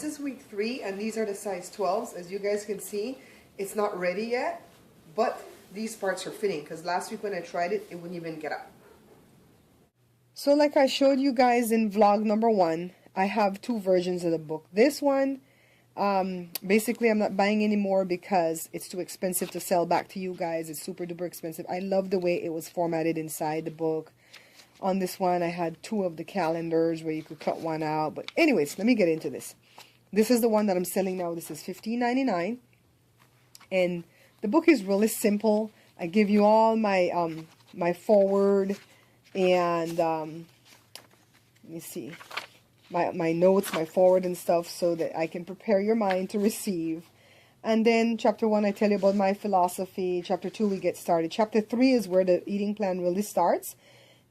this is week 3, and these are the size 12s. As you guys can see, it's not ready yet, but these parts are fitting, because last week when I tried it, it wouldn't even get up. So like I showed you guys in vlog number 1, I have 2 versions of the book. This one, basically I'm not buying anymore because it's too expensive to sell back to you guys. It's super duper expensive. I love the way it was formatted inside the book. On this one, I had 2 of the calendars where you could cut one out. But anyways, let me get into this. This is the one that I'm selling now. This is $15.99. And the book is really simple. I give you all my my forward and let me see, my notes, my forward and stuff, so that I can prepare your mind to receive. And then chapter 1, I tell you about my philosophy. Chapter 2, we get started. Chapter 3 is where the eating plan really starts.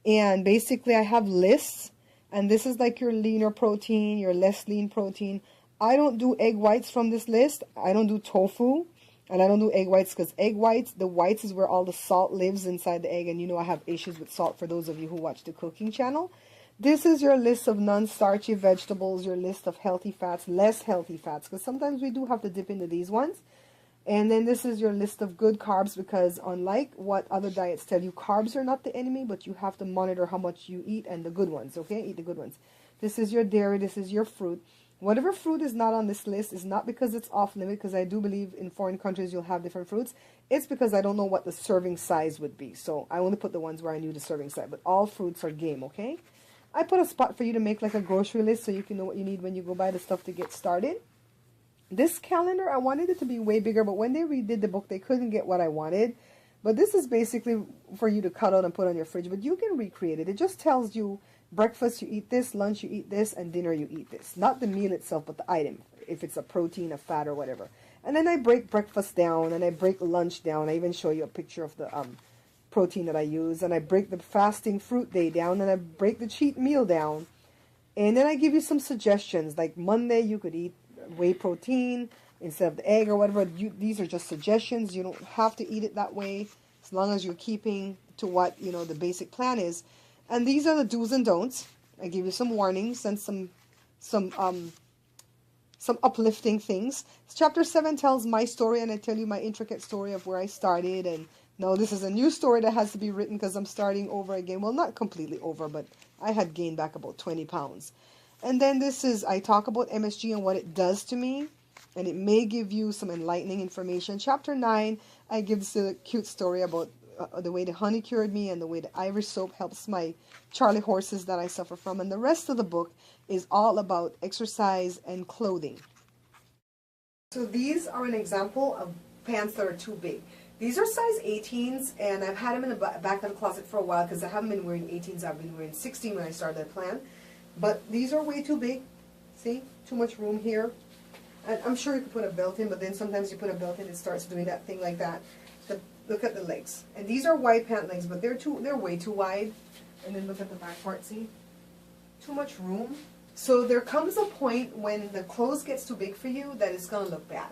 And basically I have lists, and this is like your leaner protein, your less lean protein. I don't do egg whites from this list. I don't do tofu, and I don't do egg whites because egg whites, the whites is where all the salt lives inside the egg, and you know I have issues with salt for those of you who watch the cooking channel. This is your list of non-starchy vegetables, your list of healthy fats, less healthy fats, because sometimes we do have to dip into these ones. And then this is your list of good carbs, because unlike what other diets tell you, carbs are not the enemy, but you have to monitor how much you eat, and the good ones, okay? Eat the good ones. This is your dairy, this is your fruit. Whatever fruit is not on this list is not because it's off limit, because I do believe in foreign countries you'll have different fruits. It's because I don't know what the serving size would be. So I only put the ones where I knew the serving size, but all fruits are game, okay? I put a spot for you to make like a grocery list so you can know what you need when you go buy the stuff to get started. This calendar, I wanted it to be way bigger, but when they redid the book, they couldn't get what I wanted. But this is basically for you to cut out and put on your fridge, but you can recreate it. It just tells you breakfast you eat this, lunch you eat this, and dinner you eat this. Not the meal itself, but the item, if it's a protein, a fat, or whatever. And then I break breakfast down, and I break lunch down. I even show you a picture of the protein that I use. And I break the fasting fruit day down, and I break the cheat meal down. And then I give you some suggestions, like Monday you could eat whey protein instead of the egg or whatever. These are just suggestions. You don't have to eat it that way, as long as you're keeping to what, you know, the basic plan is. And these are the do's and don'ts. I give you some warnings and some uplifting things. Chapter 7 tells my story, and I tell you my intricate story of where I started. And now this is a new story that has to be written because I'm starting over again. Well, not completely over, but I had gained back about 20 pounds. And then this is, I talk about MSG and what it does to me, and it may give you some enlightening information. Chapter 9, I give this a cute story about the way the honey cured me and the way the Irish soap helps my Charlie horses that I suffer from. And the rest of the book is all about exercise and clothing. So these are an example of pants that are too big. These are size 18s, and I've had them in the back of the closet for a while because I haven't been wearing 18s. I've been wearing 16 when I started that plan. But these are way too big. See? Too much room here. And I'm sure you could put a belt in, but then sometimes you put a belt in, it starts doing that thing like that. Look at the legs. And these are wide pant legs, but they're way too wide. And then look at the back part, see? Too much room. So there comes a point when the clothes gets too big for you that it's going to look bad.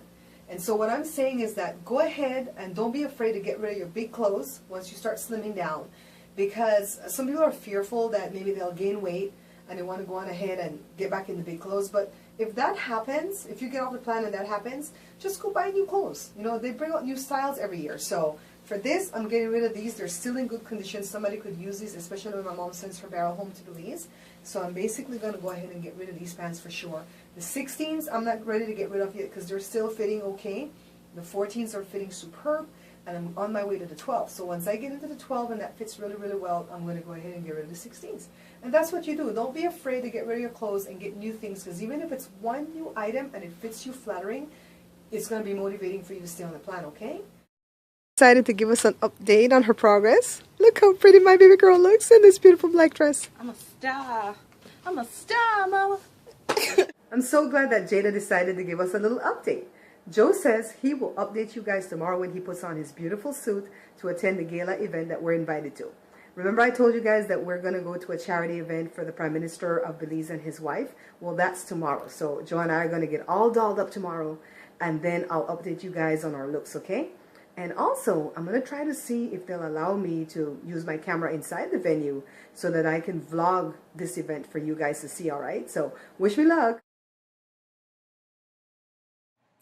And so what I'm saying is that go ahead and don't be afraid to get rid of your big clothes once you start slimming down. Because some people are fearful that maybe they'll gain weight and they want to go on ahead and get back in the big clothes. But if that happens, if you get off the plan and that happens, just go buy new clothes. You know, they bring out new styles every year. So for this, I'm getting rid of these. They're still in good condition. Somebody could use these, especially when my mom sends her barrel home to Belize. So I'm basically going to go ahead and get rid of these pants for sure. The 16s, I'm not ready to get rid of yet because they're still fitting okay. The 14s are fitting superb. And I'm on my way to the 12. So once I get into the 12 and that fits really, really well, I'm going to go ahead and get rid of the 16s. And that's what you do. Don't be afraid to get rid of your clothes and get new things, because even if it's one new item and it fits you flattering, it's going to be motivating for you to stay on the plan, okay? Decided to give us an update on her progress. Look how pretty my baby girl looks in this beautiful black dress. I'm a star. I'm a star, mama. I'm so glad that Jada decided to give us a little update. Joe says he will update you guys tomorrow when he puts on his beautiful suit to attend the gala event that we're invited to. Remember I told you guys that we're going to go to a charity event for the Prime Minister of Belize and his wife? Well, that's tomorrow. So Joe and I are going to get all dolled up tomorrow, and then I'll update you guys on our looks, okay? And also, I'm going to try to see if they'll allow me to use my camera inside the venue so that I can vlog this event for you guys to see, all right? So wish me luck.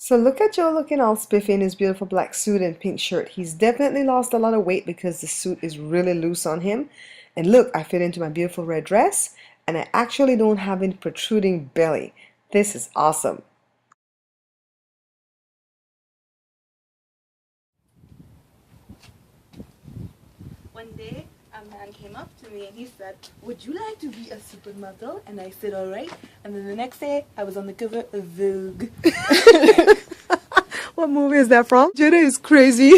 So look at Joe looking all spiffy in his beautiful black suit and pink shirt. He's definitely lost a lot of weight because the suit is really loose on him. And look, I fit into my beautiful red dress and I actually don't have any protruding belly. This is awesome. One day, a man came up to me and he said, "Would you like to be a supermodel?" And I said, "All right." And then the next day, I was on the cover of Vogue. What movie is that from? Jada is crazy.